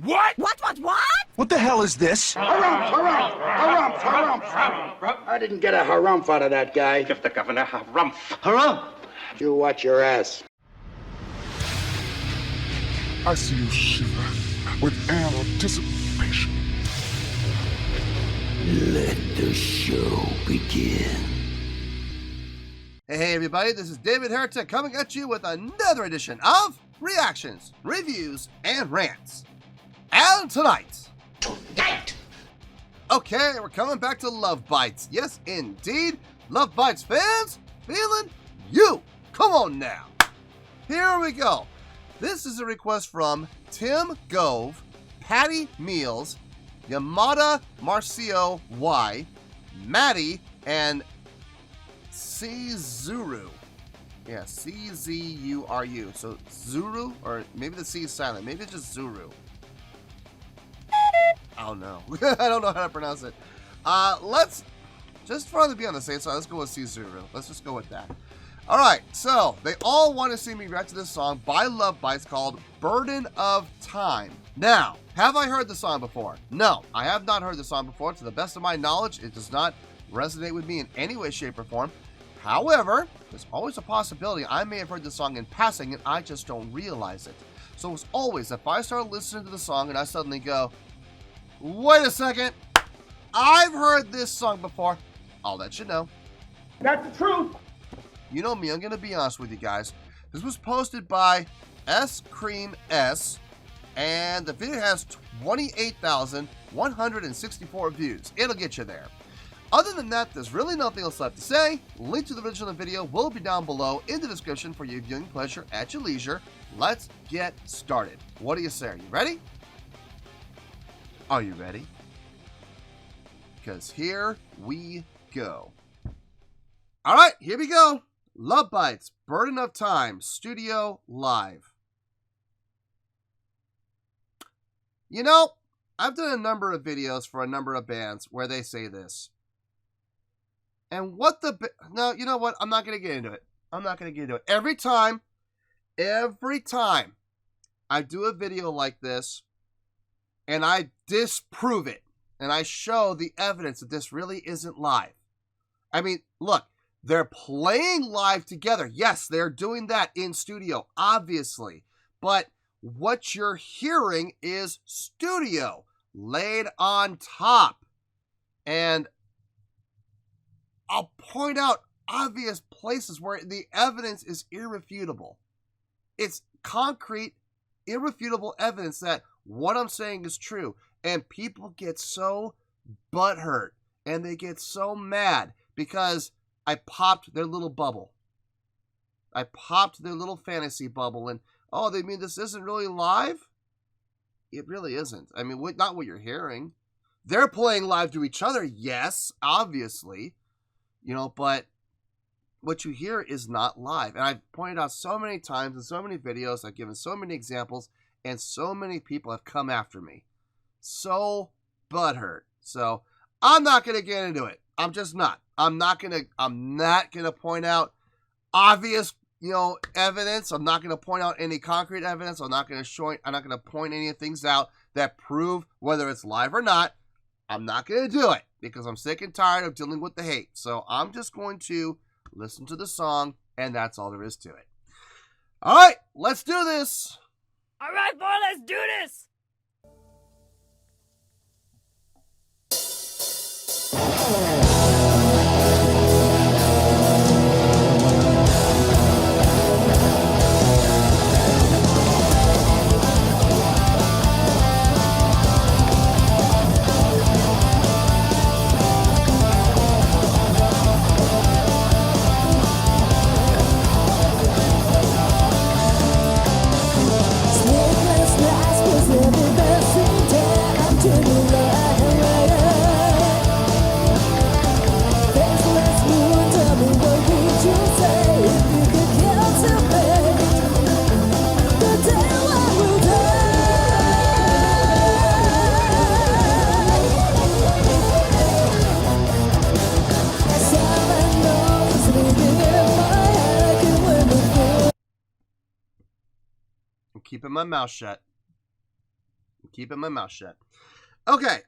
What? What? What the hell is this? Harumph. I didn't get a harumph out of that guy. Give the governor harumph. Harumph! You watch your ass. I see you shiver with anticipation. Let the show begin. Hey everybody, this is David Heretic coming at you with another edition of Reactions, Reviews, and Rants. And tonight... Okay, we're coming back to Love Bites. Yes, indeed. Love Bites fans, feeling you. Come on now. Here we go. This is a request from Tim Gove, Patty Meals, Yamada Marcio Y, Maddie, and Czuru. Yeah, C-Z-U-R-U. So Zuru, or maybe the C is silent. Maybe it's just Zuru. I don't know. I don't know how to pronounce it. Let's, just for to be on the safe side, let's go with Czuru. Let's just go with that. Alright, so they all want to see me react to this song by Love Bites called Burden of Time. Now, have I heard the song before? No, I have not heard the song before. To the best of my knowledge, it does not resonate with me in any way, shape, or form. However, there's always a possibility I may have heard the song in passing and I just don't realize it. So as always, if I start listening to the song and I suddenly go, wait a second, I've heard this song before, I'll let you know. That's the truth. You know me, I'm going to be honest with you guys. This was posted by S-Cream S, and the video has 28,164 views. It'll get you there. Other than that, there's really nothing else left to say. Link to the original video will be down below in the description for your viewing pleasure at your leisure. Let's get started. What do you say? Are you ready? Are you ready? Because here we go. All right, here we go. Love Bites, Burden of Time, Studio Live. You know, I've done a number of videos for a number of bands where they say this. And what the... No, you know what? I'm not going to get into it. I'm not going to get into it. Every time I do a video like this, and I disprove it, and I show the evidence that this really isn't live. I mean, look, they're playing live together. Yes, they're doing that in studio, obviously. But what you're hearing is studio laid on top. And I'll point out obvious places where the evidence is irrefutable. It's concrete, irrefutable evidence that what I'm saying is true. And people get so butthurt and they get so mad because I popped their little bubble. I popped their little fantasy bubble and, oh, they mean this isn't really live? It really isn't. I mean, not what you're hearing. They're playing live to each other, yes, obviously. You know, but what you hear is not live. And I've pointed out so many times in so many videos, I've given so many examples, and so many people have come after me. So butthurt. So I'm not going to get into it. I'm just not. I'm not going to point out obvious, you know, evidence. I'm not going to point out any concrete evidence. I'm not going to point any things out that prove whether it's live or not. I'm not going to do it because I'm sick and tired of dealing with the hate. So I'm just going to listen to the song, and that's all there is to it. All right, let's do this. All right, boy, let's do this. Keeping my mouth shut. keeping my mouth shut. Okay,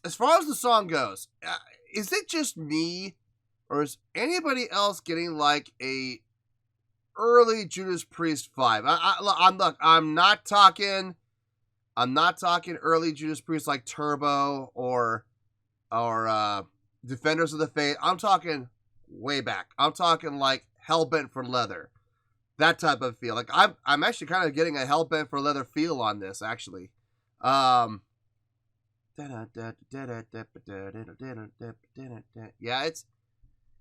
as far as the song goes, is it just me, or is anybody else getting like a early Judas Priest vibe? I'm not talking early Judas Priest like Turbo or Defenders of the Faith. I'm talking way back. I'm talking like Hellbent for Leather. That type of feel. Like I'm actually kind of getting a Hellbent for Leather feel on this, actually. Yeah, it's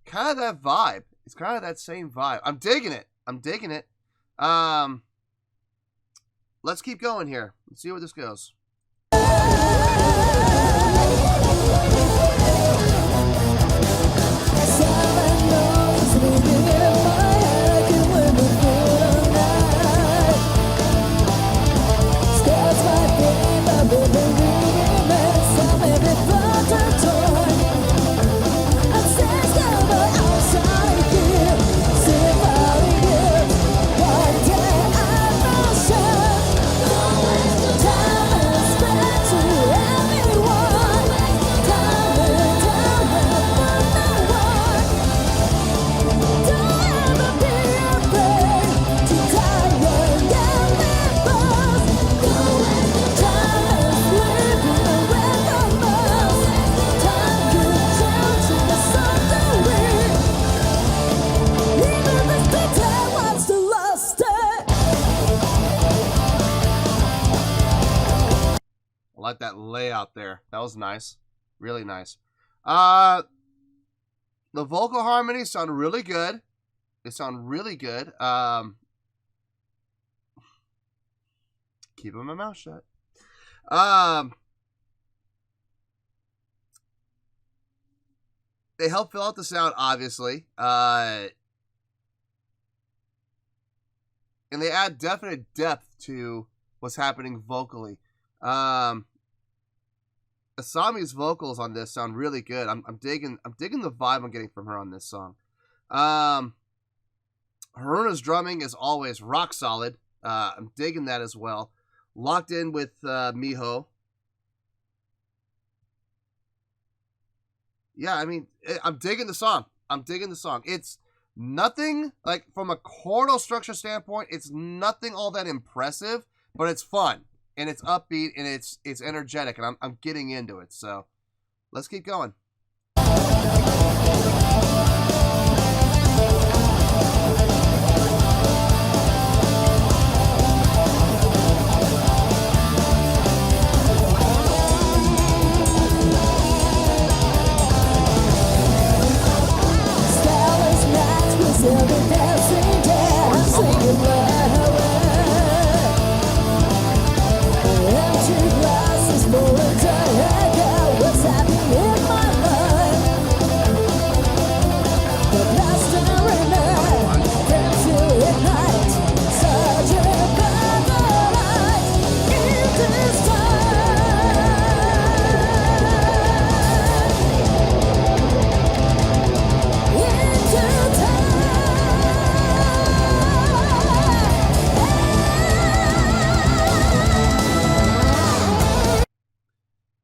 kind of that vibe. It's kind of that same vibe. I'm digging it. Let's keep going here. Let's see where this goes. I like that layout there. That was nice. Really nice. The vocal harmonies sound really good. They sound really good. Keeping my mouth shut. They help fill out the sound, obviously. And they add definite depth to what's happening vocally. Asami's vocals on this sound really good. I'm digging the vibe I'm getting from her on this song. Haruna's drumming is always rock solid. I'm digging that as well. Locked in with Miho. Yeah, I mean, I'm digging the song. It's nothing, like, from a chordal structure standpoint, it's nothing all that impressive, but it's fun. And it's upbeat, and it's energetic, and I'm getting into it. So, let's keep going.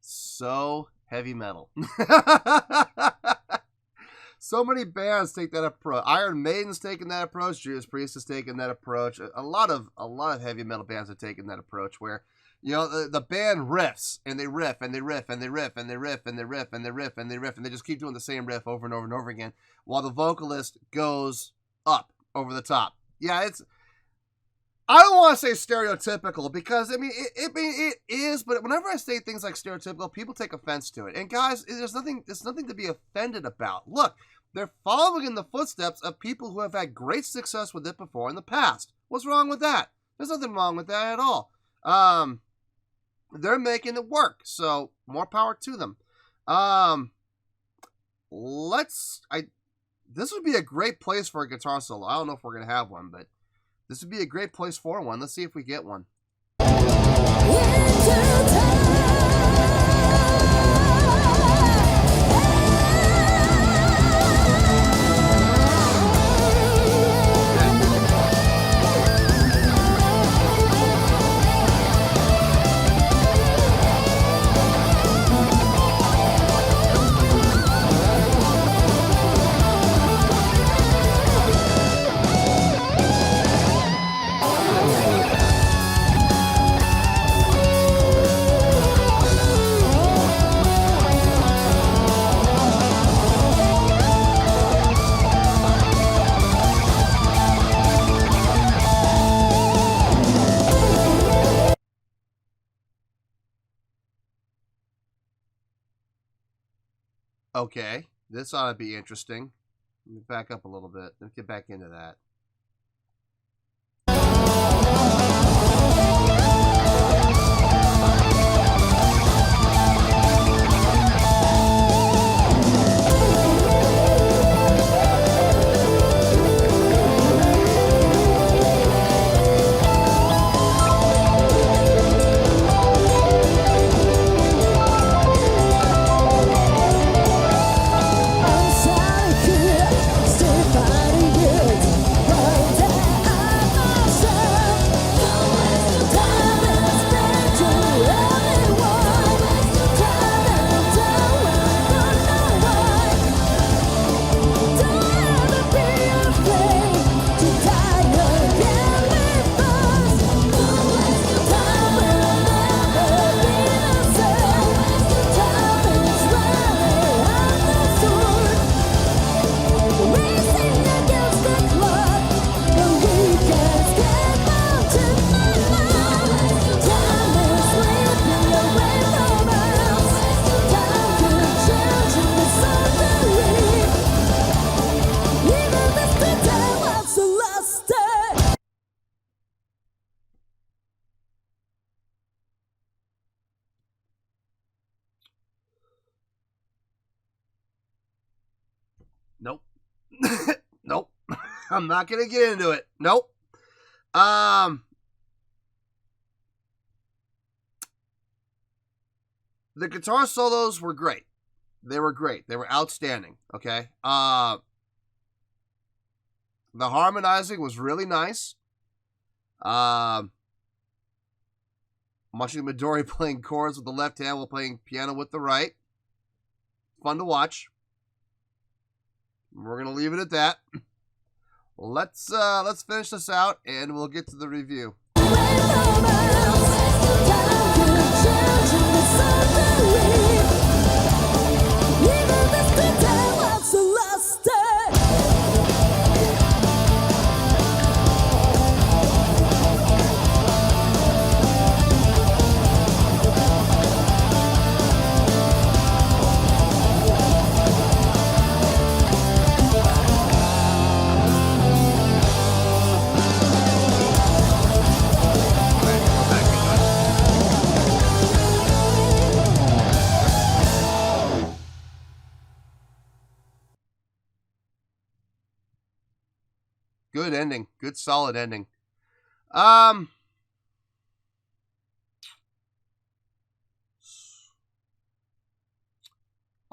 So heavy metal. So many bands take that approach. Iron Maiden's taking that approach. Judas Priest is taking that approach. A lot of heavy metal bands are taking that approach, where, you know, the band riffs and they riff and they riff and they riff and they riff and they riff and they riff and they riff and they just keep doing the same riff over and over and over again, while the vocalist goes up over the top. Yeah, I don't want to say stereotypical, because I mean it is, but whenever I say things like stereotypical, people take offense to it. And guys, there's nothing to be offended about. Look, they're following in the footsteps of people who have had great success with it before in the past. What's wrong with that? There's nothing wrong with that at all. They're making it work, so more power to them. This would be a great place for a guitar solo. I don't know if we're gonna have one, but this would be a great place for one. Let's see if we get one. Okay, this ought to be interesting. Let me back up a little bit. Let's get back into that. Nope. Nope. I'm not going to get into it. Nope. The guitar solos were great. They were great. They were outstanding. Okay. The harmonizing was really nice. Watching Midori playing chords with the left hand while playing piano with the right. Fun to watch. We're gonna leave it at that. Let's finish this out and we'll get to the review. Good ending. Good solid ending. I'll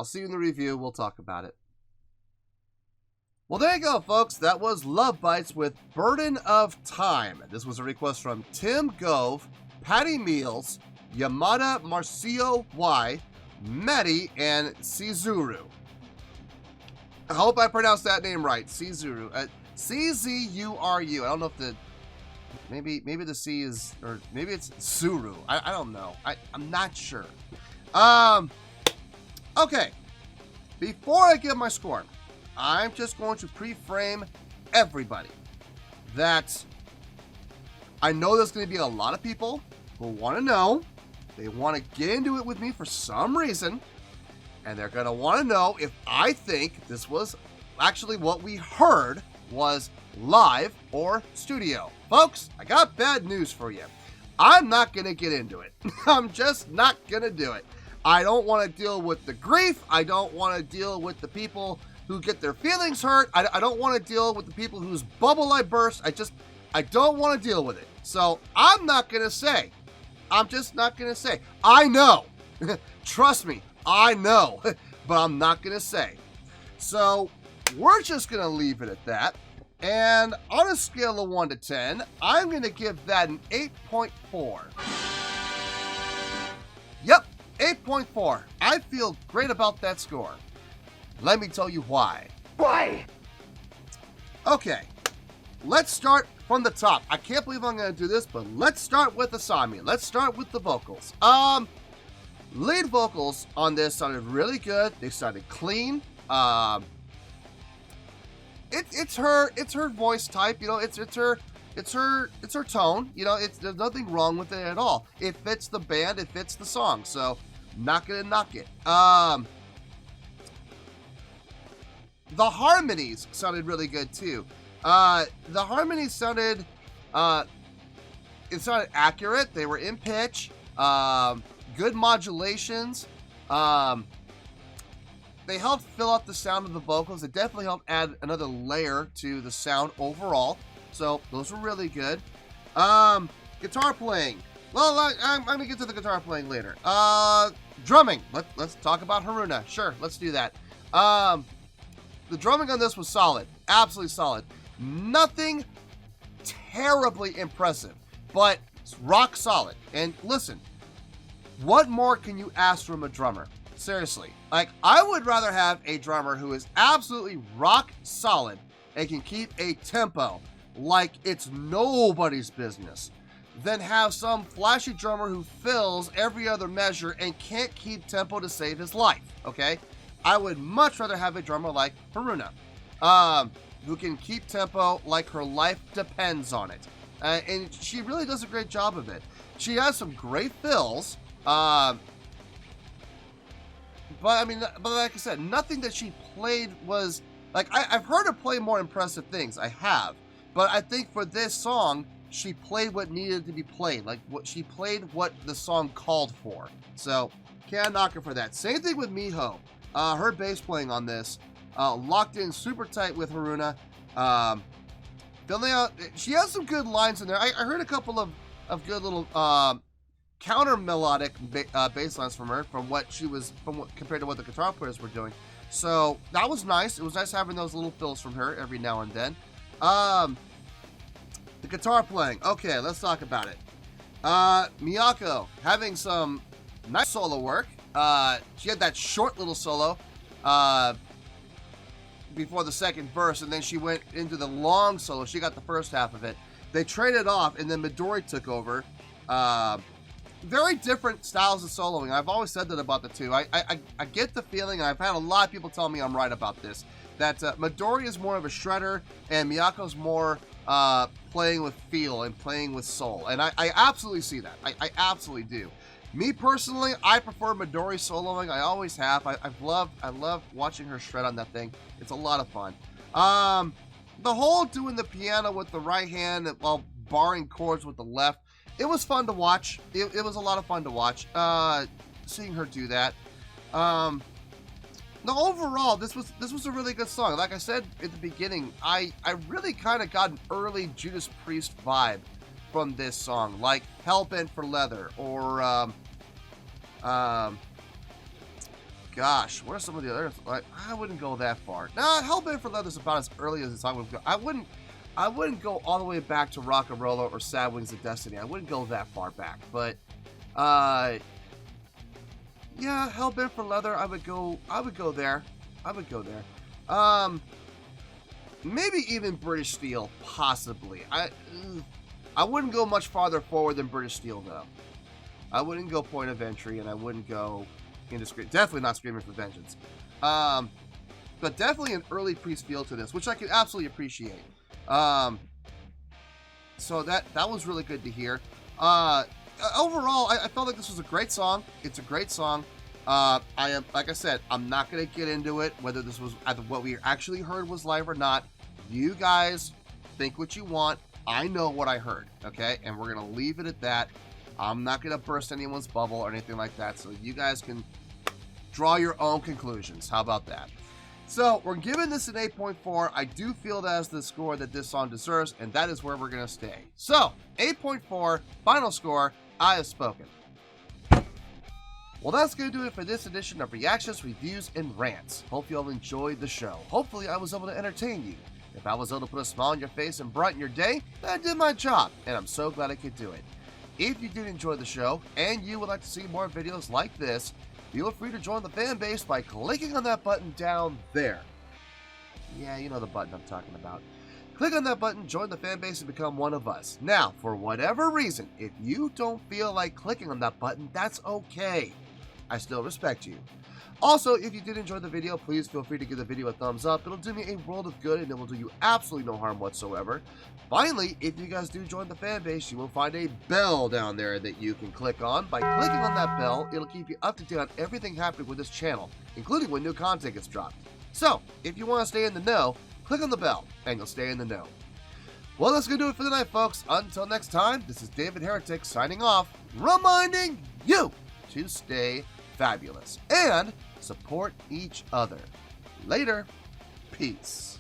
see you in the review. We'll talk about it. Well, there you go, folks. That was Love Bites with Burden of Time. This was a request from Tim Gove, Patty Meals, Yamada Marcio Y, Medi, and Cizuru. I hope I pronounced that name right. Cizuru. C-Z-U-R-U. I don't know if the... Maybe the C is... Or maybe it's Suru. I don't know. I'm not sure. Okay. Before I give my score, I'm just going to pre-frame everybody that I know there's going to be a lot of people who want to know. They want to get into it with me for some reason. And they're going to want to know if I think this was actually what we heard was live or studio. Folks, I got bad news for you. I'm not going to get into it. I'm just not going to do it. I don't want to deal with the grief. I don't want to deal with the people who get their feelings hurt. I don't want to deal with the people whose bubble I burst. I don't want to deal with it. So I'm not going to say. I'm just not going to say. I know. Trust me, I know. But I'm not going to say. So we're just going to leave it at that. And on a scale of 1 to 10, I'm going to give that an 8.4. Yep, 8.4. I feel great about that score. Let me tell you why. Why? Okay, let's start from the top. I can't believe I'm going to do this, but let's start with Asami. Let's start with the vocals. Lead vocals on this sounded really good. They sounded clean. It's her voice type, you know, it's her tone, you know, there's nothing wrong with it at all. It fits the band, it fits the song, so not gonna knock it. The harmonies sounded really good too. The harmonies sounded, it sounded accurate. They were in pitch. Good modulations. They helped fill out the sound of the vocals. It definitely helped add another layer to the sound overall. So those were really good. Guitar playing. Well, I'm gonna get to the guitar playing later. Drumming. Let's talk about Haruna. Sure, let's do that. The drumming on this was solid. Absolutely solid. Nothing terribly impressive, but it's rock solid. And listen, what more can you ask from a drummer? Seriously. Like, I would rather have a drummer who is absolutely rock solid and can keep a tempo like it's nobody's business than have some flashy drummer who fills every other measure and can't keep tempo to save his life, okay? I would much rather have a drummer like Haruna, who can keep tempo like her life depends on it. And she really does a great job of it. She has some great fills, but I mean, but like I said, nothing that she played was, like, I've heard her play more impressive things, I have, but I think for this song, she played what needed to be played. Like, she played what the song called for. So, can't knock her for that. Same thing with Miho. Her bass playing on this, locked in super tight with Haruna. Filling out, she has some good lines in there. I heard a couple of good little counter melodic bass lines from her, compared to what the guitar players were doing. So that was nice. It was nice having those little fills from her every now and then. The guitar playing. Okay, let's talk about it. Miyako having some nice solo work. She had that short little solo before the second verse, and then she went into the long solo. She got the first half of it. They traded off, and then Midori took over. Very different styles of soloing. I've always said that about the two. I get the feeling, and I've had a lot of people tell me I'm right about this, that Midori is more of a shredder, and Miyako's more playing with feel and playing with soul. And I absolutely see that. I absolutely do. Me personally, I prefer Midori soloing. I always have. I love watching her shred on that thing. It's a lot of fun. The whole doing the piano with the right hand while barring chords with the left, it was fun to watch. It was a lot of fun to watch. Seeing her do that. No, overall, this was a really good song. Like I said at the beginning, I really kind of got an early Judas Priest vibe from this song, like Hellbent for Leather, or gosh, what are some of the others? Like, I wouldn't go that far. Nah, Hellbent for Leather is about as early as the song would go. I wouldn't go all the way back to Rock and Roller or Sad Wings of Destiny. I wouldn't go that far back, but yeah, Hellbent for Leather, I would go there. Maybe even British Steel, possibly. I wouldn't go much farther forward than British Steel, though. I wouldn't go Point of Entry, and I wouldn't go into definitely not Screaming for Vengeance. But definitely an early Priest feel to this, which I can absolutely appreciate. So that was really good to hear. Overall, I felt like this was a great song. It's a great song. Like I said, I'm not going to get into it, whether this was what we actually heard was live or not. You guys think what you want. I know what I heard, okay? And we're going to leave it at that. I'm not going to burst anyone's bubble or anything like that, so you guys can draw your own conclusions. How about that? So, we're giving this an 8.4. I do feel that is the score that this song deserves, and that is where we're going to stay. So, 8.4, final score, I have spoken. Well, that's going to do it for this edition of Reactions, Reviews, and Rants. Hope you all enjoyed the show. Hopefully, I was able to entertain you. If I was able to put a smile on your face and brighten your day, then I did my job, and I'm so glad I could do it. If you did enjoy the show, and you would like to see more videos like this, feel free to join the fan base by clicking on that button down there. Yeah, you know the button I'm talking about. Click on that button, join the fan base, and become one of us. Now, for whatever reason, if you don't feel like clicking on that button, that's okay. I still respect you. Also, if you did enjoy the video, please feel free to give the video a thumbs up. It'll do me a world of good, and it will do you absolutely no harm whatsoever. Finally, if you guys do join the fan base, you will find a bell down there that you can click on. By clicking on that bell, it'll keep you up to date on everything happening with this channel, including when new content gets dropped. So, if you want to stay in the know, click on the bell and you'll stay in the know. Well, that's going to do it for the night, folks. Until next time, this is David Heretic signing off, reminding you to stay fabulous and support each other. Later. Peace.